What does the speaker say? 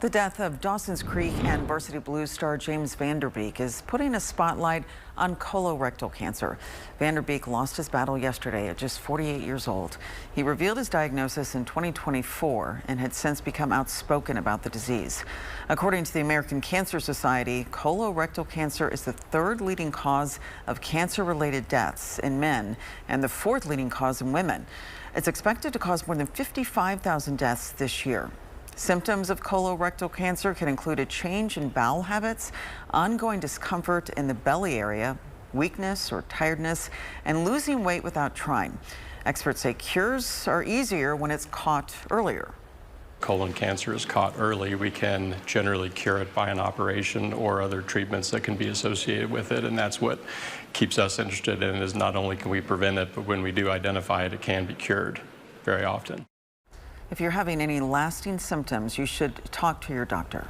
The death of Dawson's Creek and Varsity Blues star James Beek is putting a spotlight on colorectal cancer. Beek lost his battle yesterday at just 48 years old. He revealed his diagnosis in 2024 and had since become outspoken about the disease. According to the American Cancer Society, colorectal cancer is the third leading cause of cancer-related deaths in men and the fourth leading cause in women. It's expected to cause more than 55,000 deaths this year. Symptoms of colorectal cancer can include a change in bowel habits, ongoing discomfort in the belly area, weakness or tiredness, and losing weight without trying. Experts say cures are easier when it's caught earlier. Colon cancer is caught early, we can generally cure it by an operation or other treatments that can be associated with it, and that's what keeps us interested in, is not only can we prevent it, but when we do identify it, it can be cured very often. If you're having any lasting symptoms, you should talk to your doctor.